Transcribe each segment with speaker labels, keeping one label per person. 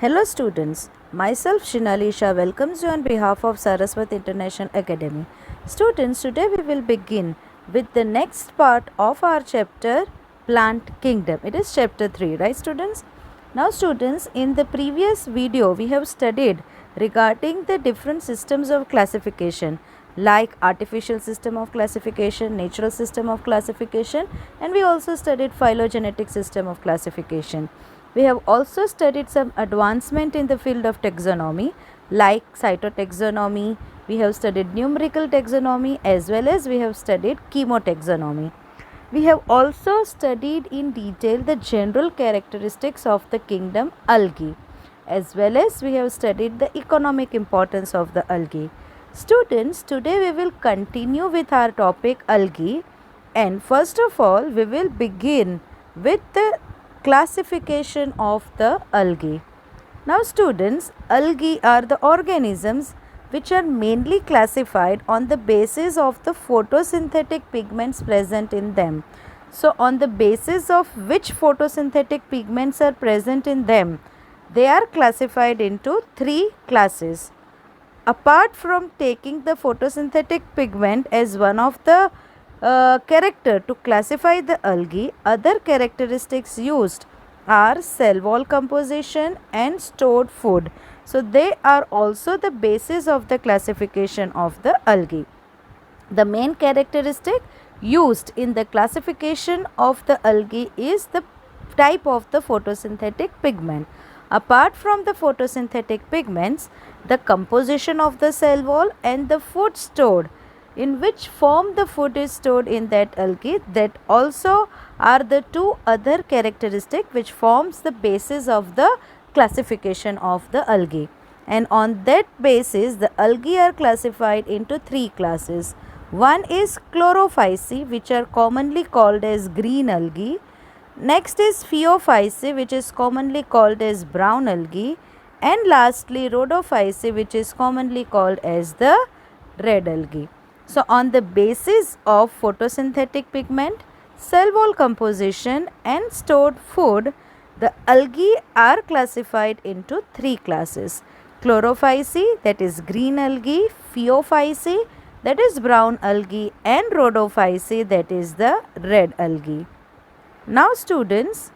Speaker 1: Hello students, myself Shinalisha welcomes you on behalf of Saraswati International Academy. Students, today we will begin with the next part of our chapter Plant Kingdom. It is chapter 3, right students? Now students, in the previous video we have studied regarding the different systems of classification like artificial system of classification, natural system of classification, and we also studied phylogenetic system of classification. We have also studied some advancement in the field of taxonomy like cytotaxonomy. We have studied numerical taxonomy as well as we have studied chemotaxonomy. We have also studied in detail the general characteristics of the kingdom algae as well as we have studied the economic importance of the algae. Students, today we will continue with our topic algae, and first of all we will begin with the classification of the algae. Now students, algae are the organisms which are mainly classified on the basis of the photosynthetic pigments present in them. So on the basis of which photosynthetic pigments are present in them, they are classified into three classes. Apart from taking the photosynthetic pigment as one of the character to classify the algae, other characteristics used are cell wall composition and stored food. So they are also the basis of the classification of the algae. The main characteristic used in the classification of the algae is the type of the photosynthetic pigment. Apart from the photosynthetic pigments, the composition of the cell wall and the food stored, in which form the food is stored in that algae, that also are the two other characteristics which forms the basis of the classification of the algae. And on that basis the algae are classified into three classes. One is chlorophyceae, which are commonly called as green algae. Next is phaeophyceae, which is commonly called as brown algae, and lastly rhodophyceae, which is commonly called as the red algae. So on the basis of photosynthetic pigment, cell wall composition and stored food, the algae are classified into three classes: chlorophyceae, that is green algae; phaeophyceae, that is brown algae; and rhodophyceae, that is the red algae. Now students,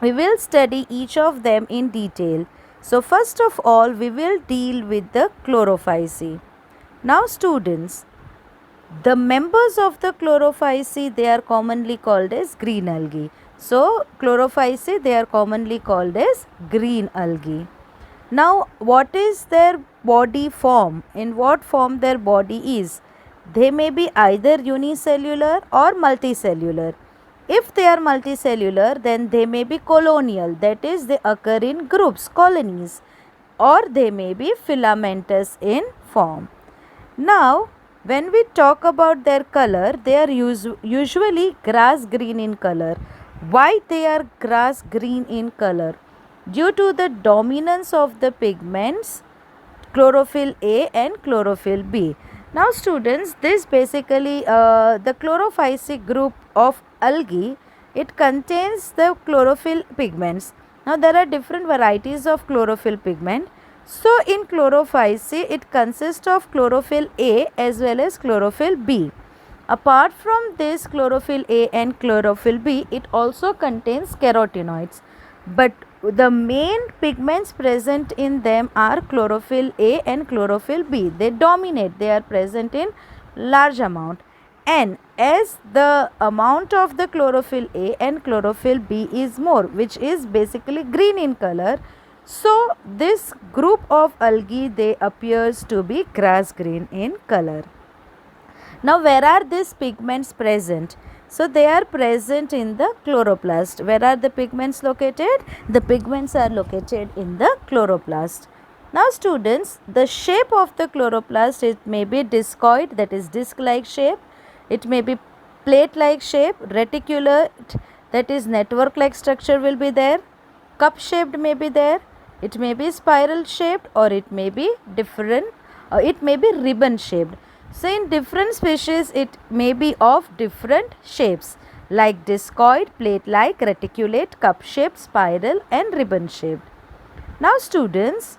Speaker 1: we will study each of them in detail. So first of all we will deal with the chlorophyceae. Now students, the members of the chlorophyceae, they are commonly called as green algae. So chlorophyceae, they are commonly called as green algae. Now what is their body form? In what form their body is? They may be either unicellular or multicellular. If they are multicellular, then they may be colonial, that is they occur in groups, colonies, or they may be filamentous in form. Now when we talk about their color, they are usually grass green in color. Why they are grass green in color? Due to the dominance of the pigments chlorophyll A and chlorophyll B. Now students, this basically the chlorophyceae group of algae, it contains the chlorophyll pigments. Now there are different varieties of chlorophyll pigment. So in chlorophyceae, it consists of chlorophyll A as well as chlorophyll B. Apart from this chlorophyll A and chlorophyll B, it also contains carotenoids. But the main pigments present in them are chlorophyll A and chlorophyll B. They dominate, they are present in large amount. And as the amount of the chlorophyll A and chlorophyll B is more, which is basically green in color, so this group of algae, they appears to be grass green in color. Now where are these pigments present? So they are present in the chloroplast. Where are the pigments located? The pigments are located in the chloroplast. Now students, the shape of the chloroplast, it may be discoid, that is disc like shape. It may be plate like shape, reticulate, that is network like structure will be there. Cup shaped may be there. It may be spiral shaped or it may be different, it may be ribbon shaped. So in different species it may be of different shapes like discoid, plate like, reticulate, cup shaped, spiral and ribbon shaped. Now students,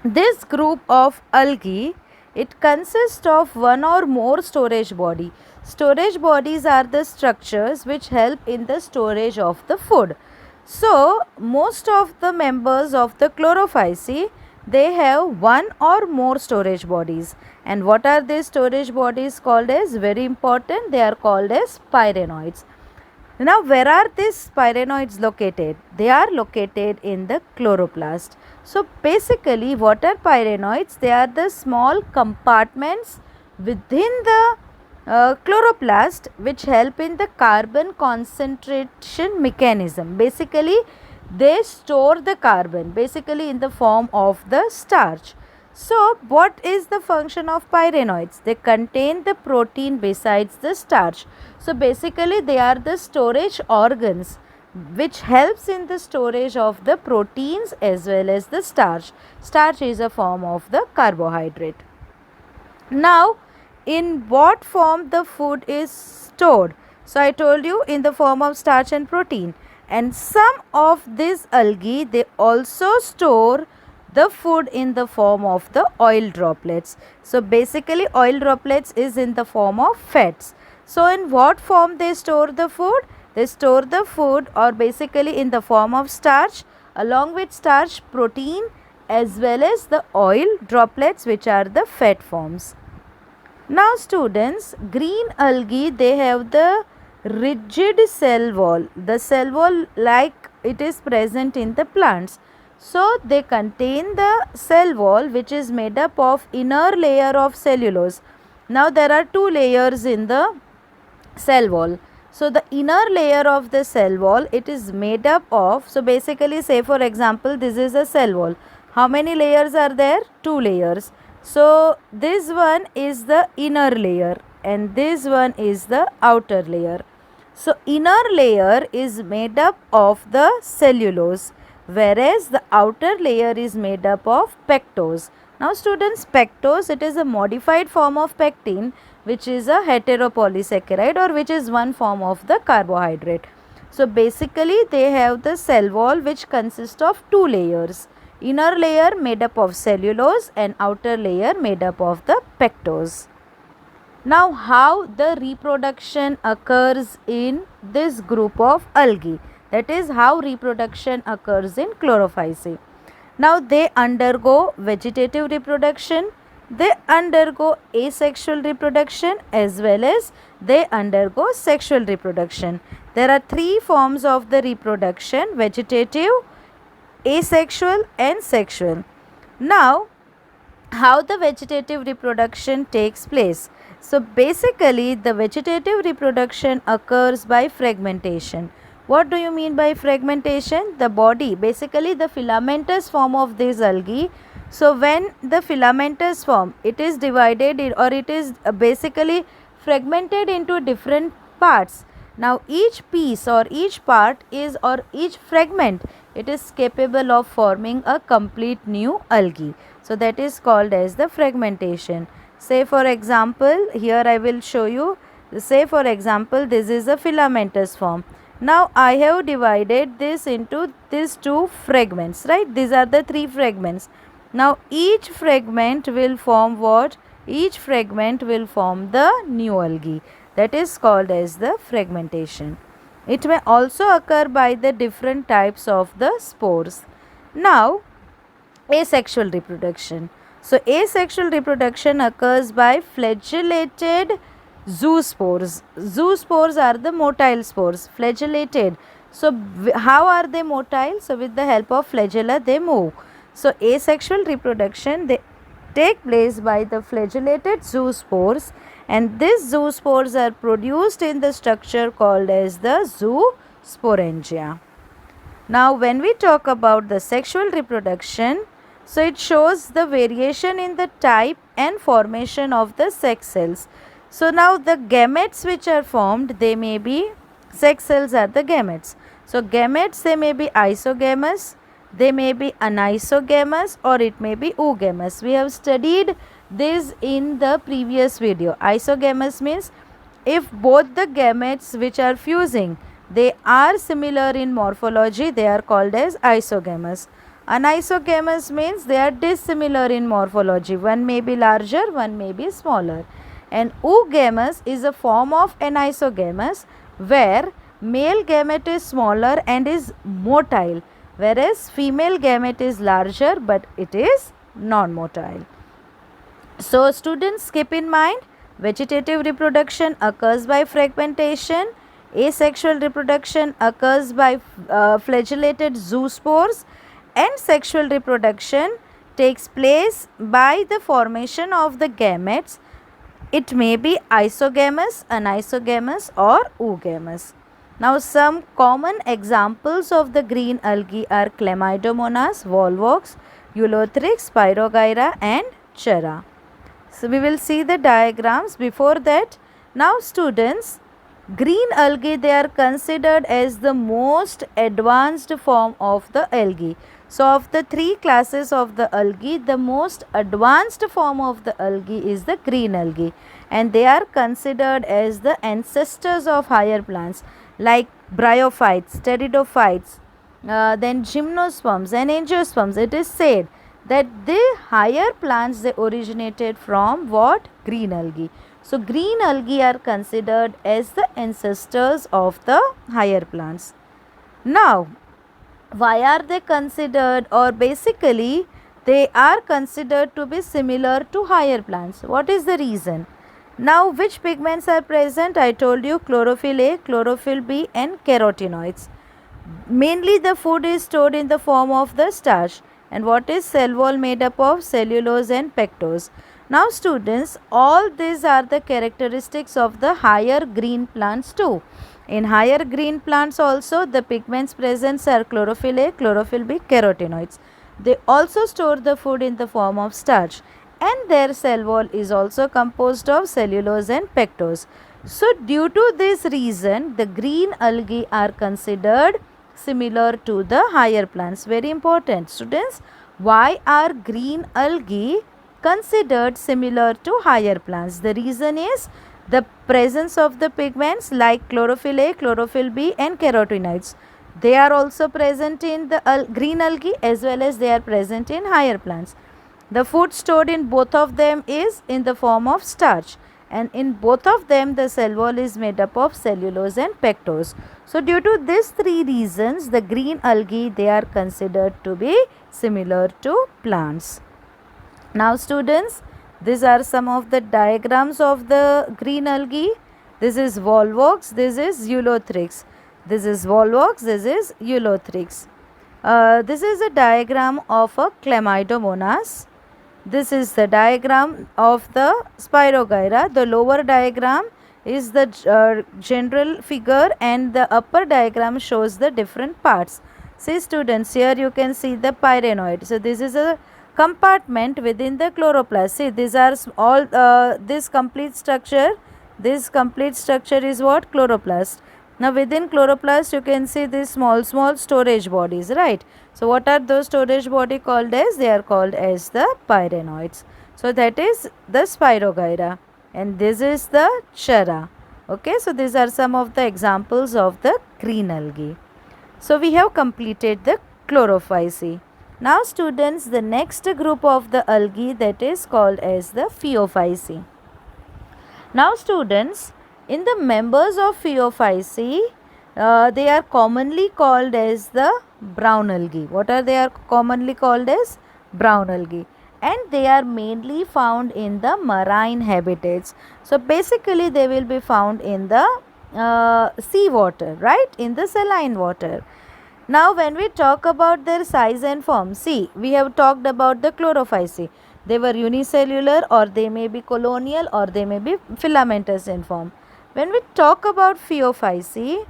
Speaker 1: this group of algae, it consists of one or more storage body. Storage bodies are the structures which help in the storage of the food. So most of the members of the chlorophyceae, they have one or more storage bodies. And what are these storage bodies called as? Very important, they are called as pyrenoids. Now, where are these pyrenoids located? They are located in the chloroplast. So, basically, what are pyrenoids? They are the small compartments within the chloroplast which help in the carbon concentration mechanism. Basically, they store the carbon basically in the form of the starch. So, what is the function of pyrenoids? They contain the protein besides the starch. So, basically they are the storage organs which helps in the storage of the proteins as well as the starch. Starch is a form of the carbohydrate. Now, in what form the food is stored? So, I told you in the form of starch and protein. And some of these algae, they also store the food in the form of the oil droplets. So basically oil droplets is in the form of fats. So in what form they store the food? They store the food or basically in the form of starch, along with starch, protein as well as the oil droplets which are the fat forms. Now students, green algae, they have the rigid cell wall. The cell wall like it is present in the plants. So, they contain the cell wall which is made up of inner layer of cellulose. Now, there are two layers in the cell wall. So, the inner layer of the cell wall, it is made up of, so basically say for example, this is a cell wall. How many layers are there? Two layers. So, this one is the inner layer and this one is the outer layer. So, inner layer is made up of the cellulose, whereas the outer layer is made up of pectose. Now students, pectose, it is a modified form of pectin which is a heteropolysaccharide or which is one form of the carbohydrate. So basically they have the cell wall which consists of two layers. Inner layer made up of cellulose and outer layer made up of the pectose. Now how the reproduction occurs in this group of algae? That is how reproduction occurs in chlorophyceae. Now they undergo vegetative reproduction, they undergo asexual reproduction as well as they undergo sexual reproduction. There are three forms of the reproduction: vegetative, asexual and sexual. Now how the vegetative reproduction takes place? So basically the vegetative reproduction occurs by fragmentation. What do you mean by fragmentation? The body, basically the filamentous form of this algae. So when the filamentous form, it is divided or it is basically fragmented into different parts. Now each piece or each part is or each fragment, it is capable of forming a complete new algae. So that is called as the fragmentation. Say for example, here I will show you, say for example, this is a filamentous form. Now I have divided this into these two fragments, right? These are the three fragments. Now each fragment will form what? Each fragment will form the new algae. That is called as the fragmentation. It may also occur by the different types of the spores. Now asexual reproduction. So asexual reproduction occurs by flagellated zoospores. Zoospores are the motile spores, flagellated. So how are they motile? So with the help of flagella they move. So asexual reproduction, they take place by the flagellated zoospores, and these zoospores are produced in the structure called as the zoosporangia. Now when we talk about the sexual reproduction, so it shows the variation in the type and formation of the sex cells. So now the gametes which are formed, they may be, sex cells are the gametes. So gametes, they may be isogamous, they may be anisogamous, or it may be oogamous. We have studied this in the previous video. Isogamous means if both the gametes which are fusing, they are similar in morphology, they are called as isogamous. Anisogamous means they are dissimilar in morphology. One may be larger, one may be smaller. And oogamous is a form of anisogamous where male gamete is smaller and is motile, whereas female gamete is larger but it is non-motile. So students, keep in mind, vegetative reproduction occurs by fragmentation, asexual reproduction occurs by flagellated zoospores, and sexual reproduction takes place by the formation of the gametes. It may be isogamous, anisogamous or oogamous. Now some common examples of the green algae are Chlamydomonas, Volvox, Ulothrix, Spirogyra and Chara. So we will see the diagrams. Before that, now students, green algae, they are considered as the most advanced form of the algae. So of the three classes of the algae, the most advanced form of the algae is the green algae, and they are considered as the ancestors of higher plants like bryophytes, pteridophytes, then gymnosperms and angiosperms. It is said that the higher plants, they originated from what? Green algae. So green algae are considered as the ancestors of the higher plants. Now, why are they considered, or basically they are considered to be similar to higher plants? What is the reason? Now, which pigments are present? I told you chlorophyll A, chlorophyll B and carotenoids. Mainly the food is stored in the form of the starch. And what is cell wall made up of? Cellulose and pectose. Now students, all these are the characteristics of the higher green plants too. In higher green plants also, the pigments present are chlorophyll A, chlorophyll B, carotenoids. They also store the food in the form of starch, and their cell wall is also composed of cellulose and pectose. So due to this reason, the green algae are considered similar to the higher plants. Very important students, why are green algae considered similar to higher plants? The reason is the presence of the pigments like chlorophyll A, chlorophyll B and carotenoids. They are also present in the green algae as well as they are present in higher plants. The food stored in both of them is in the form of starch, and in both of them the cell wall is made up of cellulose and pectose. So due to these three reasons, the green algae, they are considered to be similar to plants. Now students, these are some of the diagrams of the green algae. This is Volvox, this is Ulothrix. This is Volvox, this is Ulothrix. This is a diagram of a Chlamydomonas. This is the diagram of the Spirogyra. The lower diagram is the general figure and the upper diagram shows the different parts. See students, here you can see the pyrenoid. So this is a compartment within the chloroplast. See, these are all this complete structure. This complete structure is what? Chloroplast. Now within chloroplast you can see these small storage bodies, right? So what are those storage body called as? They are called as the pyrenoids. So that is the Spirogyra, and this is the Chara. Okay, so these are some of the examples of the green algae. So we have completed the chlorophyceae. Now students, the next group of the algae, that is called as the Phaeophyceae. Now students, in the members of Phaeophyceae, they are commonly called as the brown algae. What are they are commonly called as? Brown algae. And they are mainly found in the marine habitats. So basically they will be found in the sea water, right? In the saline water. Now when we talk about their size and form, see, we have talked about the Chlorophyceae. They were unicellular, or they may be colonial, or they may be filamentous in form. When we talk about Phaeophyceae,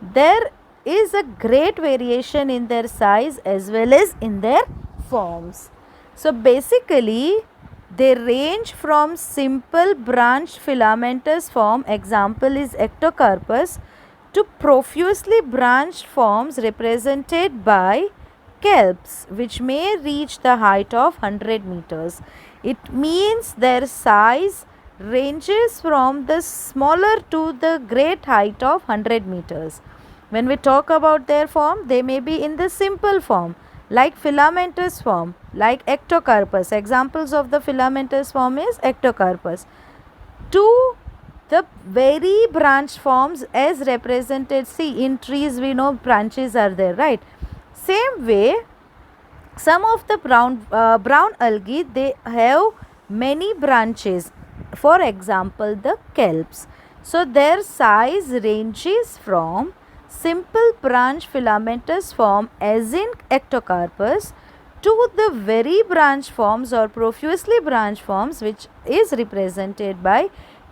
Speaker 1: there is a great variation in their size as well as in their forms. So basically they range from simple branched filamentous form, example is Ectocarpus, to profusely branched forms represented by kelps, which may reach the height of 100 meters. It means their size ranges from the smaller to the great height of 100 meters. When we talk about their form, they may be in the simple form like filamentous form, like ectocarpus. Examples of the filamentous form is ectocarpus. To the very branch forms as represented, see in trees we know branches are there, right? Same way, some of the brown algae, they have many branches. For example, the kelps. So their size ranges from simple branch filamentous form as in ectocarpus to the very branch forms or profusely branch forms which is represented by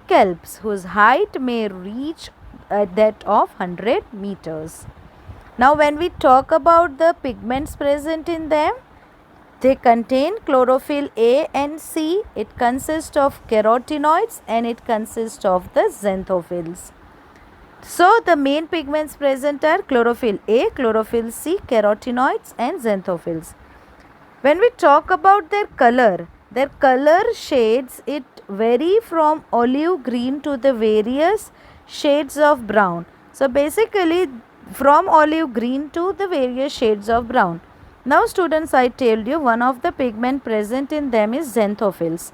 Speaker 1: kelps, whose height may reach that of 100 meters. Now when we talk about the pigments present in them, they contain chlorophyll A and C. It consists of carotenoids and it consists of the xanthophylls. So the main pigments present are chlorophyll A, chlorophyll C, carotenoids and xanthophylls. When we talk about their color shades, it vary from olive green to the various shades of brown. So basically from olive green to the various shades of brown. Now students, I told you one of the pigment present in them is xanthophylls.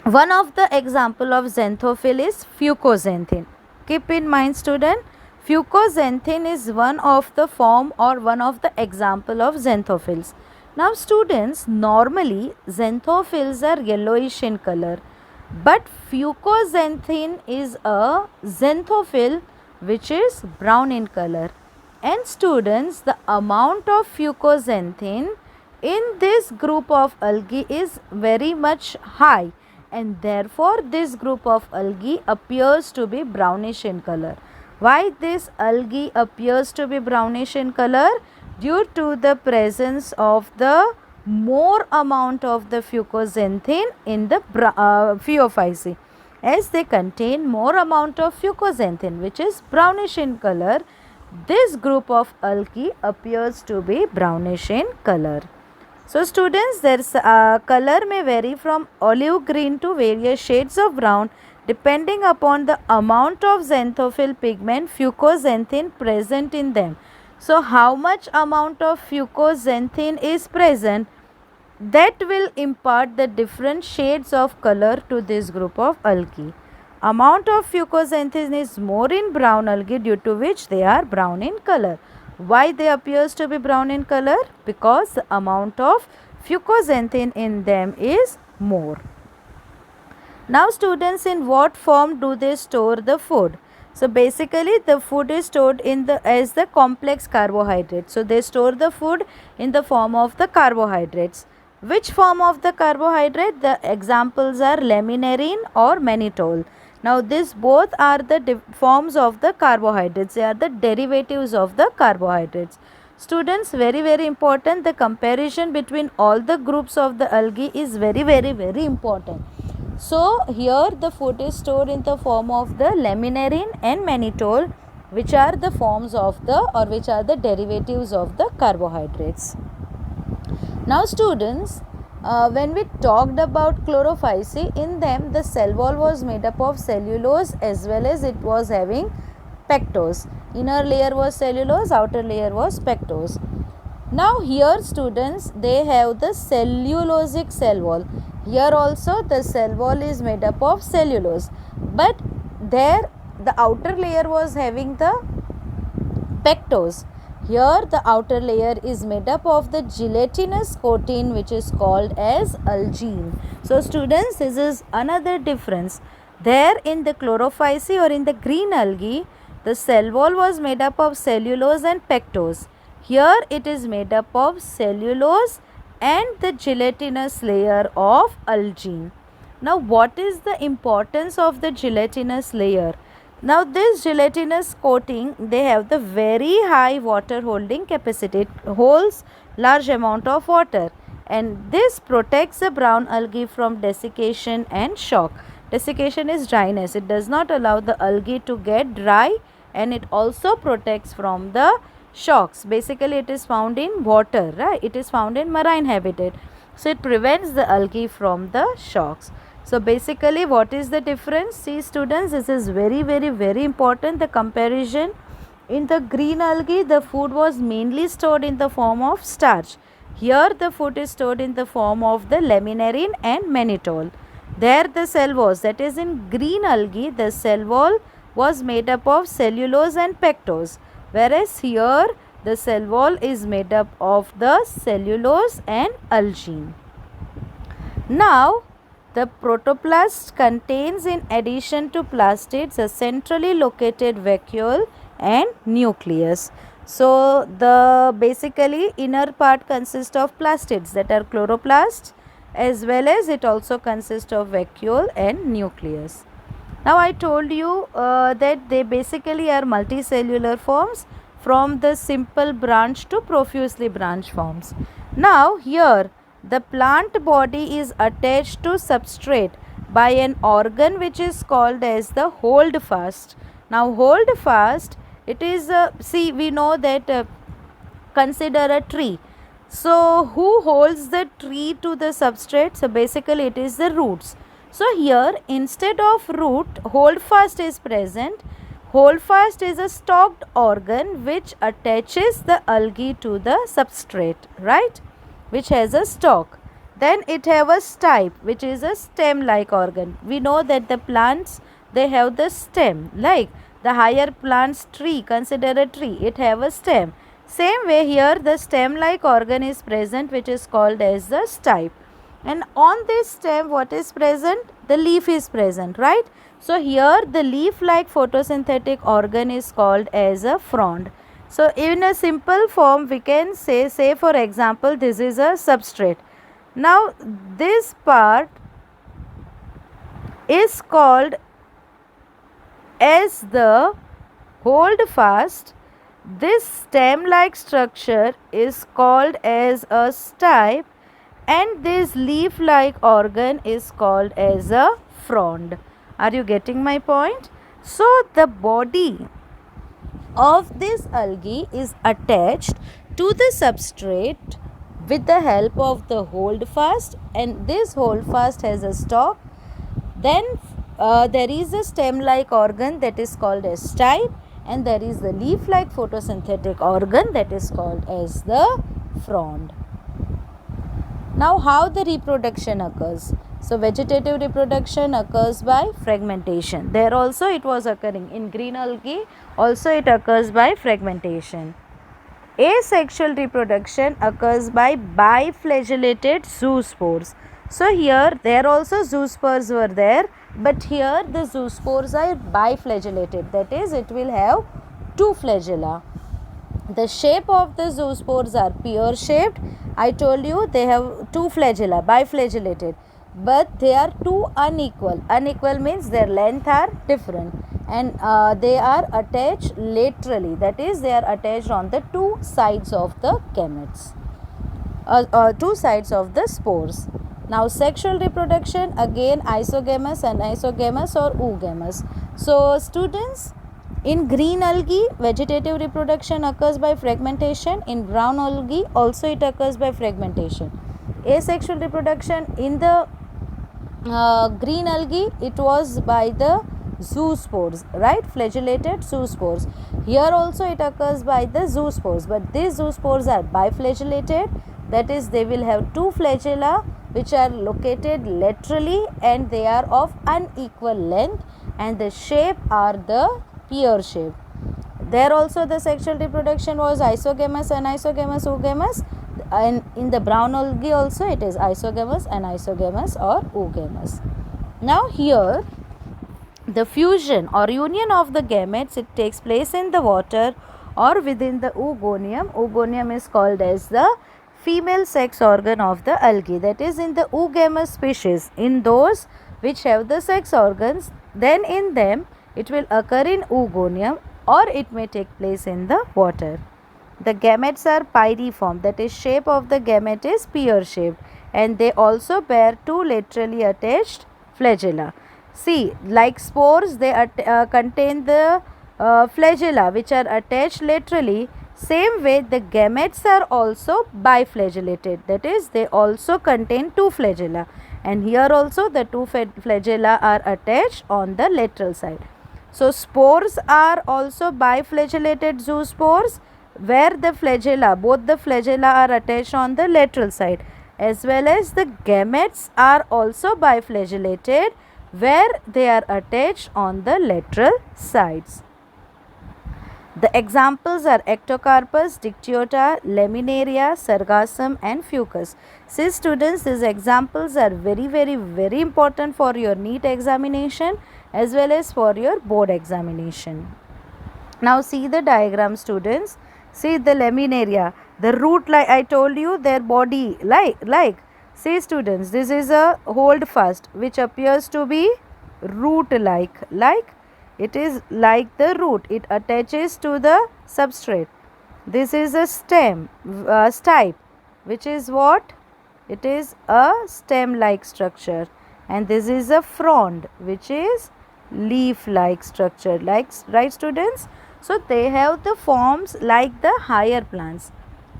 Speaker 1: One of the example of xanthophyll is fucoxanthin. Keep in mind student, fucoxanthin is one of the form or one of the example of xanthophylls. Now students, normally xanthophylls are yellowish in color, but fucoxanthin is a xanthophyll which is brown in color. And students, the amount of fucoxanthin in this group of algae is very much high, and therefore this group of algae appears to be brownish in color. Why this algae appears to be brownish in color? Due to the presence of the more amount of the fucoxanthin in the Phaeophyceae, as they contain more amount of fucoxanthin which is brownish in color. This group of algae appears to be brownish in color. So students, their color may vary from olive green to various shades of brown depending upon the amount of xanthophyll pigment fucoxanthin present in them. So how much amount of fucoxanthin is present, that will impart the different shades of color to this group of algae. Amount of fucoxanthin is more in brown algae, due to which they are brown in color. Why they appears to be brown in color? Because the amount of fucoxanthin in them is more. Now students, in what form do they store the food? So basically the food is stored in as the complex carbohydrate. So they store the food in the form of the carbohydrates. Which form of the carbohydrate? The examples are laminarin or mannitol. Now these both are the forms of the carbohydrates. They are the derivatives of the carbohydrates. Students, very important, the comparison between all the groups of the algae is very important. So here the food is stored in the form of the laminarin and mannitol, which are the forms of the, or which are the derivatives of the carbohydrates. Now students, when we talked about chlorophyceae, in them the cell wall was made up of cellulose as well as it was having pectose. Inner layer was cellulose, outer layer was pectose. Now here students, they have the cellulosic cell wall. Here also the cell wall is made up of cellulose, but there the outer layer was having the pectose. Here the outer layer is made up of the gelatinous coating which is called as algine. So students, this is another difference. There in the chlorophyceae or in the green algae, the cell wall was made up of cellulose and pectose. Here it is made up of cellulose and the gelatinous layer of algine. Now what is the importance of the gelatinous layer? Now this gelatinous coating, they have the very high water holding capacity. It holds large amount of water, and this protects the brown algae from desiccation and shock. Desiccation is dryness. It does not allow the algae to get dry, and it also protects from the shocks. Basically it is found in water, right? It is found in marine habitat. So it prevents the algae from the shocks. So basically what is the difference? See students, this is very important, the comparison In the green algae, the food was mainly stored in the form of starch. Here, the food is stored in the form of the laminarin and mannitol. There, the cell was, that is, in green algae, the cell wall was made up of cellulose and pectose, whereas here, the cell wall is made up of the cellulose and algin. Now, the protoplast contains, in addition to plastids, a centrally located vacuole and nucleus. So, the basically inner part consists of plastids, that are chloroplasts, as well as it also consists of vacuole and nucleus. Now, I told you that they basically are multicellular forms from the simple branch to profusely branched forms. Now, here the plant body is attached to substrate by an organ which is called as the holdfast. Now, holdfast, it is see, we know that consider a tree. So, who holds the tree to the substrate? So, basically it is the roots. So, here instead of root, holdfast is present. Holdfast is a stalked organ which attaches the algae to the substrate, right? Which has a stalk. Then it have a stipe, which is a stem like organ. We know that the plants, they have the stem, like the higher plants tree, consider a tree, it have a stem. Same way here the stem like organ is present, which is called as the stipe. And on this stem what is present? The leaf is present, right? So here the leaf like photosynthetic organ is called as a frond. So in a simple form we can say for example this is a substrate. Now this part is called as the holdfast. This stem like structure is called as a stipe, and this leaf like organ is called as a frond. Are you getting my point? So the body of this algae is attached to the substrate with the help of the holdfast, and this holdfast has a stalk. Then there is a stem like organ that is called as stipe, and there is the leaf like photosynthetic organ that is called as the frond. Now, how the reproduction occurs? So, vegetative reproduction occurs by fragmentation. There also it was occurring in green algae, also it occurs by fragmentation. Asexual reproduction occurs by biflagellated zoospores. So, here there also zoospores were there, but here the zoospores are biflagellated, that is, it will have two flagella. The shape of the zoospores are pear shaped. I told you they have two flagella, biflagellated, but they are two unequal. Unequal means their length are different, and they are attached laterally, that is, they are attached on the two sides of the gametes, two sides of the spores. Now, sexual reproduction, again isogamous, anisogamous or oogamous. So, students, in green algae, vegetative reproduction occurs by fragmentation. In brown algae, also it occurs by fragmentation. Asexual reproduction in the green algae, it was by the zoospores, right? Flagellated zoospores. Here also it occurs by the zoospores, but these zoospores are biflagellated, that is, they will have two flagella which are located laterally, and they are of unequal length, and the shape are the pear shape. There also the sexual reproduction was isogamous, anisogamous, oogamous, and in the brown algae also it is isogamous, anisogamous or oogamous. Now here the fusion or union of the gametes, it takes place in the water or within the oogonium. Oogonium is called as the female sex organ of the algae, that is, in the oogamous species, in those which have the sex organs, then in them it will occur in oogonium, or it may take place in the water. The gametes are pyriform, that is, shape of the gamete is pear shaped, and they also bear two laterally attached flagella. See, like spores, they contain the flagella which are attached laterally. Same way the gametes are also biflagellated, that is, they also contain two flagella, and here also the two flagella are attached on the lateral side. So spores are also biflagellated zoospores, where the flagella, both the flagella are attached on the lateral side, as well as the gametes are also biflagellated, where they are attached on the lateral sides. The examples are Ectocarpus, Dictyota, Laminaria, Sargassum and Fucus. See students, these examples are very important for your NEET examination as well as for your board examination. Now see the diagram students. See the laminaria, the root, like I told you, their body like. See students, this is a hold fast which appears to be root like. It is like the root, it attaches to the substrate. This is a stem, stipe, which is what? It is a stem like structure, and this is a frond, which is leaf like structure, like, right students? So they have the forms like the higher plants.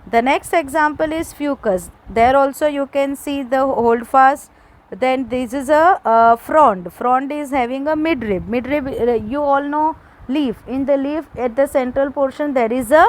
Speaker 1: The next example is fucus. There also you can see the holdfast. Then this is a frond. Frond is having a midrib. Midrib, you all know leaf. In the leaf at the central portion there is a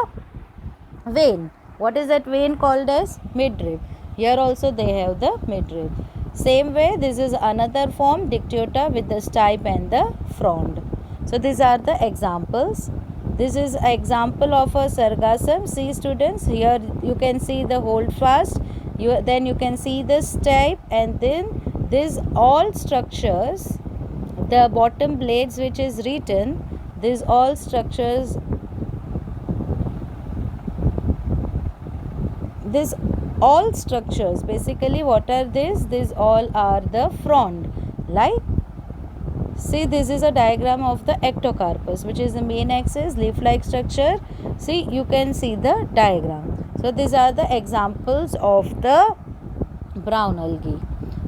Speaker 1: vein. What is that vein called as? Midrib. Here also they have the midrib. Same way, this is another form, Dictyota, with the stipe and the frond. So these are the examples. This is an example of a sargassum. See students, here you can see the holdfast. Then you can see the stipe, and then these all structures, the bottom blades which is written, these all structures, this all structures, basically what are these? These all are the frond, like. See, this is a diagram of the ectocarpus, which is the main axis, leaf like structure. See, you can see the diagram. So these are the examples of the brown algae.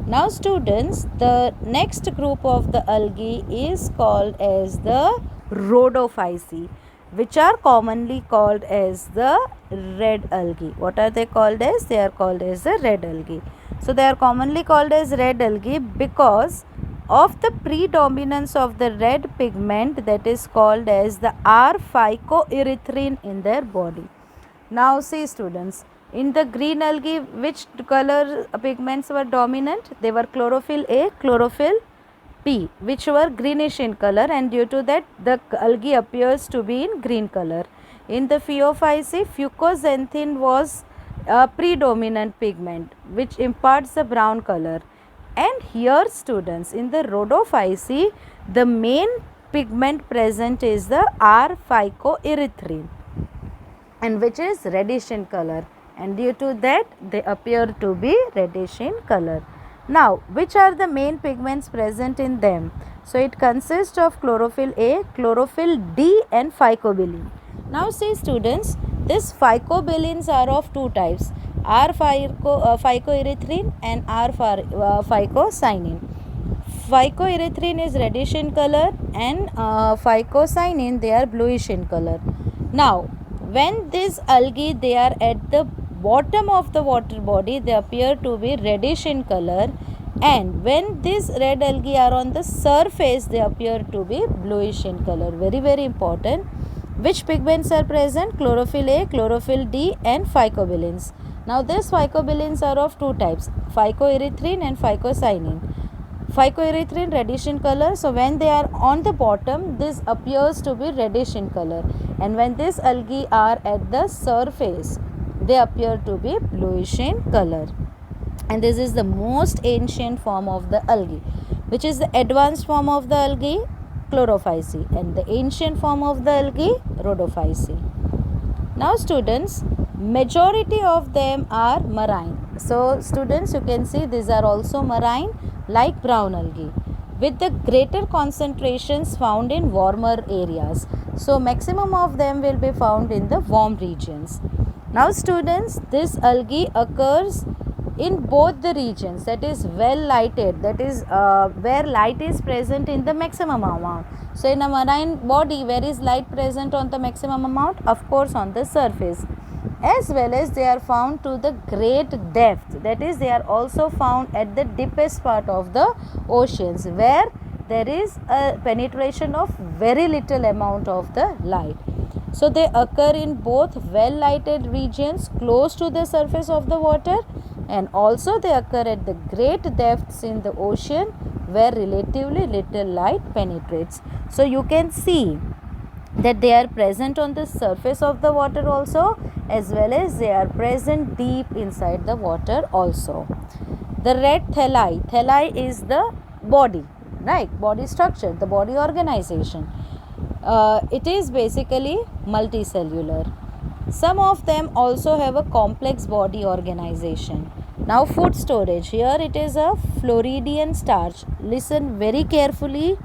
Speaker 1: Now students, the next group of the algae is called as the rhodophyceae, which are commonly called as the red algae. What are they called as? They are called as the red algae. So they are commonly called as red algae because of the predominance of the red pigment that is called as the R-phycoerythrin in their body. Now see students, in the green algae, which color pigments were dominant? They were chlorophyll A, chlorophyll P, which were greenish in color, and due to that the algae appears to be in green color. In the Phaeophyceae, fucoxanthin was a predominant pigment which imparts the brown color. And here students, in the rhodophyceae, the main pigment present is the R-phycoerythrin, and which is reddish in color, and due to that they appear to be reddish in color. Now, which are the main pigments present in them? So it consists of chlorophyll A, chlorophyll D and phycobilin. Now see students, these phycobilins are of two types, R-phycoerythrin and R-phycocyanin. Phycoerythrin is reddish in color, and phycocyanin, they are bluish in color. Now, when these algae, they are at the bottom of the water body, they appear to be reddish in color, and when these red algae are on the surface, they appear to be bluish in color. Very important. Which pigments are present? Chlorophyll A, chlorophyll D and phycobilins. Now these phycobilins are of two types, phycoerythrin and phycocyanin. Phycoerythrin reddish in color, so when they are on the bottom, this appears to be reddish in color, and when these algae are at the surface, they appear to be bluish in color. And this is the most ancient form of the algae. Which is the advanced form of the algae? Chlorophyceae, and the ancient form of the algae? Rhodophyceae. Now students, majority of them are marine. So students, you can see these are also marine like brown algae, with the greater concentrations found in warmer areas. So maximum of them will be found in the warm regions. Now students, this algae occurs in both the regions, that is well lighted, that is where light is present in the maximum amount. So in a marine body, where is light present on the maximum amount? Of course on the surface. As well as they are found to the great depth, that is they are also found at the deepest part of the oceans, where there is a penetration of very little amount of the light. So they occur in both well lighted regions close to the surface of the water, and also they occur at the great depths in the ocean where relatively little light penetrates. So you can see that they are present on the surface of the water also, as well as they are present deep inside the water also. The red thalli is the body, right? Body structure, the body organization. It is basically multicellular. Some of them also have a complex body organization. Now food storage, here it is a Floridian starch. Listen very carefully.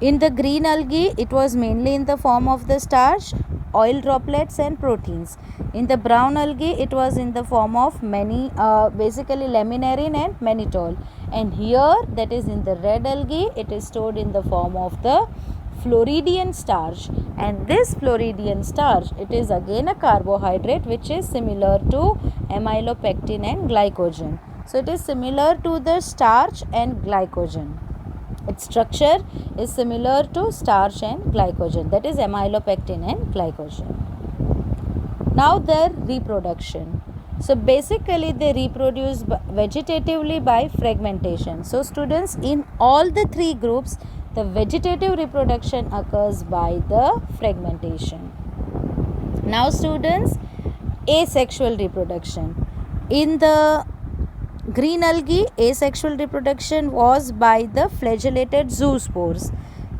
Speaker 1: In the green algae, it was mainly in the form of the starch, oil droplets and proteins. In the brown algae, it was in the form of basically laminarin and mannitol. And here, that is in the red algae, it is stored in the form of the Floridian starch. And this Floridian starch, it is again a carbohydrate which is similar to amylopectin and glycogen. So it is similar to the starch and glycogen. Its structure is similar to starch and glycogen, that is amylopectin and glycogen. Now their reproduction. So basically they reproduce vegetatively by fragmentation. So students, in all the three groups, the vegetative reproduction occurs by the fragmentation. Now students, asexual reproduction. In the green algae, asexual reproduction was by the flagellated zoospores.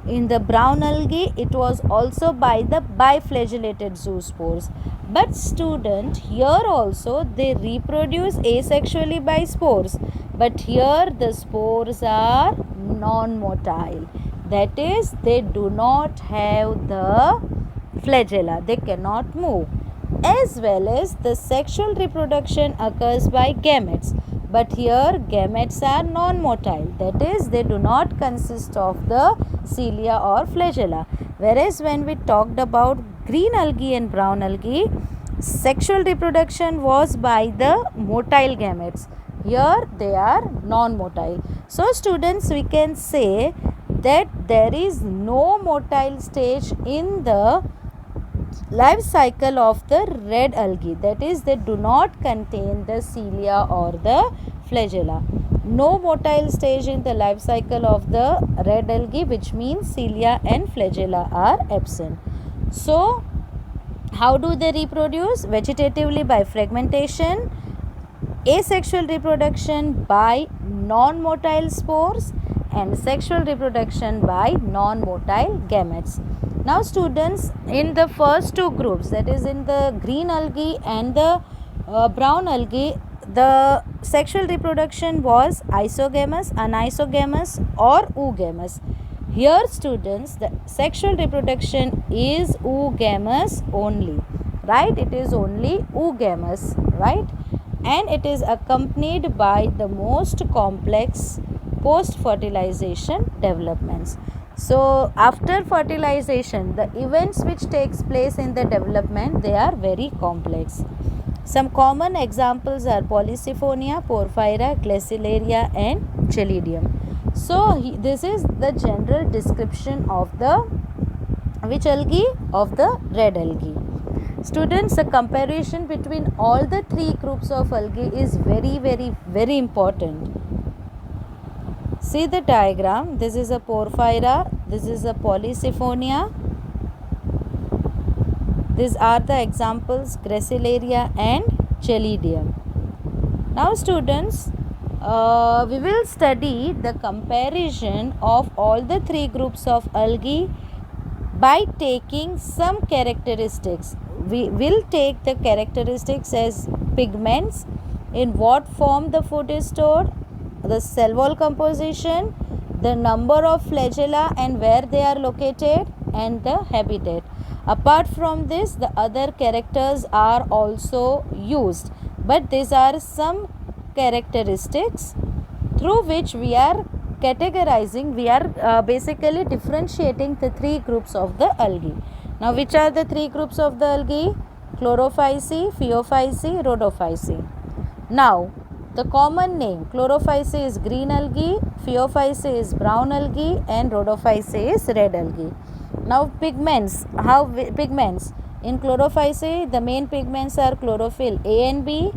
Speaker 1: In the brown algae, it was also by the biflagellated zoospores. But student, here also they reproduce asexually by spores. But here the spores are non-motile. That is, they do not have the flagella. They cannot move. As well as the sexual reproduction occurs by gametes. But here gametes are non-motile, that is, they do not consist of the cilia or flagella. Whereas when we talked about green algae and brown algae, sexual reproduction was by the motile gametes. Here they are non-motile. So students, we can say that there is no motile stage in the life cycle of the red algae, that is, they do not contain the cilia or the flagella. No motile stage in the life cycle of the red algae, which means cilia and flagella are absent. So how do they reproduce? Vegetatively by fragmentation, asexual reproduction by non-motile spores, and sexual reproduction by non-motile gametes. Now students, in the first two groups, that is in the green algae and the brown algae, the sexual reproduction was isogamous, anisogamous or oogamous. Here students, the sexual reproduction is oogamous only, right? It is only oogamous, right? And it is accompanied by the most complex post-fertilization developments. So after fertilization, the events which takes place in the development, they are very complex. Some common examples are Polysiphonia, Porphyra, Glaciolaria and Chelidium. So this is the general description of the which algae? Of the red algae. Students, the comparison between all the three groups of algae is very important. See the diagram. This is a Porphyra, this is a Polysiphonia. These are the examples Gracilaria and Chelidium. Now students, we will study the comparison of all the three groups of algae by taking some characteristics. We will take the characteristics as pigments, in what form the food is stored, the cell wall composition, the number of flagella and where they are located, and the habitat. Apart from this, the other characters are also used, but these are some characteristics through which we are categorizing, we are basically differentiating the three groups of the algae. Now, which are the three groups of the algae? Chlorophyceae, Phaeophyceae, Rhodophyceae. Now, The common name chlorophyceae is green algae, phaeophyceae is brown algae, and rhodophyceae is red algae. Now pigments. Pigments? In chlorophyceae, the main pigments are chlorophyll A and B.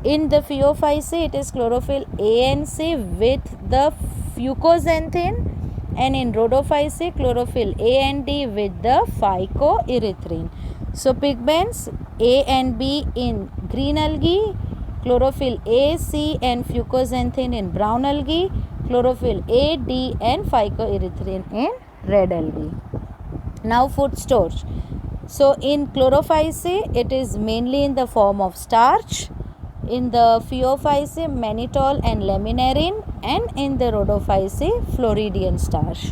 Speaker 1: In the phaeophyceae, it is chlorophyll A and C with the fucoxanthin, and in rhodophyceae, chlorophyll A and D with the phycoerythrin. So pigments A and B in green algae, chlorophyll A, C and fucoxanthin in brown algae, chlorophyll A, D and phycoerythrin in red algae. Now food storage. So in chlorophyceae, it is mainly in the form of starch. In the phaeophyceae, mannitol and laminarin, and in the rhodophyceae, Floridian starch.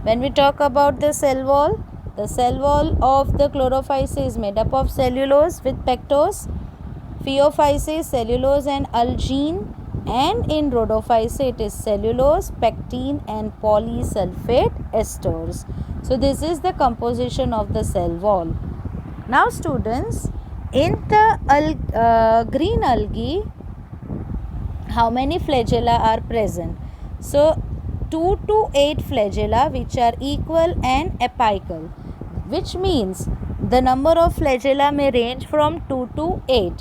Speaker 1: When we talk about the cell wall of the chlorophyceae is made up of cellulose with pectose, phaeophyceae cellulose and algine, and in rhodophyceae it is cellulose, pectin and polysulfate esters. So this is the composition of the cell wall. Now students, in the green algae, how many flagella are present? So 2 to 8 flagella which are equal and apical, which means the number of flagella may range from 2 to 8.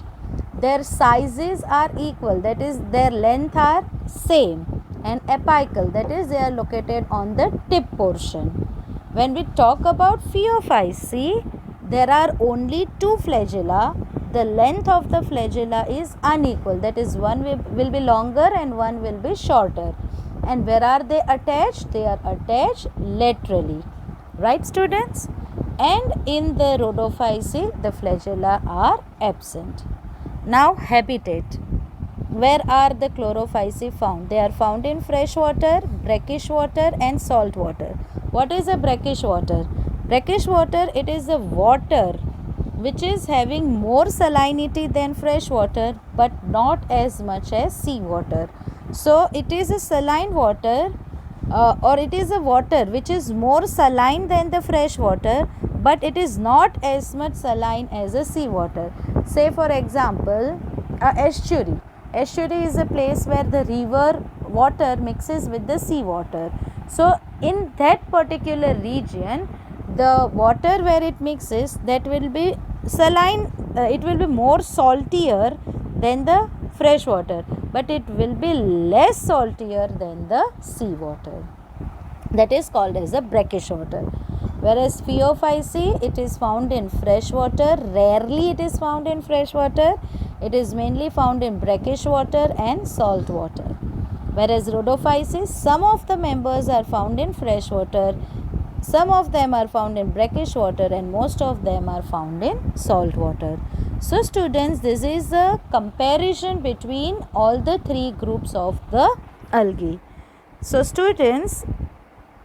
Speaker 1: Their sizes are equal, that is their length are same, and apical, that is they are located on the tip portion. When we talk about phaeophyceae, there are only 2 flagella. The length of the flagella is unequal, that is one will be longer and one will be shorter. And where are they attached? They are attached laterally, right students? And in the rhodophyceae, the flagella are absent. Now habitat. Where are the chlorophyceae found? They are found in fresh water, brackish water and salt water. What is a brackish water? Brackish water, it is the water which is having more salinity than fresh water but not as much as sea water. So it is a saline water or it is a water which is more saline than the fresh water, but it is not as much saline as a sea water. Say for example, a estuary. Estuary is a place where the river water mixes with the sea water. So in that particular region, the water where it mixes, that will be saline, it will be more saltier than the fresh water, but it will be less saltier than the sea water. That is called as a brackish water. Whereas phaeophyceae, it is found in fresh water. Rarely it is found in fresh water. It is mainly found in brackish water and salt water. Whereas rhodophyceae, some of the members are found in fresh water, some of them are found in brackish water, and most of them are found in salt water. So students, this is a comparison between all the 3 groups of the algae. So students,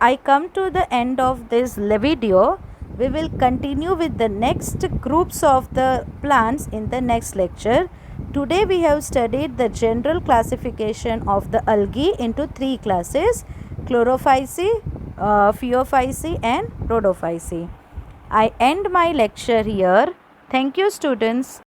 Speaker 1: I come to the end of this video. We will continue with the next groups of the plants in the next lecture. Today we have studied the general classification of the algae into 3 classes: chlorophyceae, phaeophyceae and rhodophyceae. I end my lecture here. Thank you students.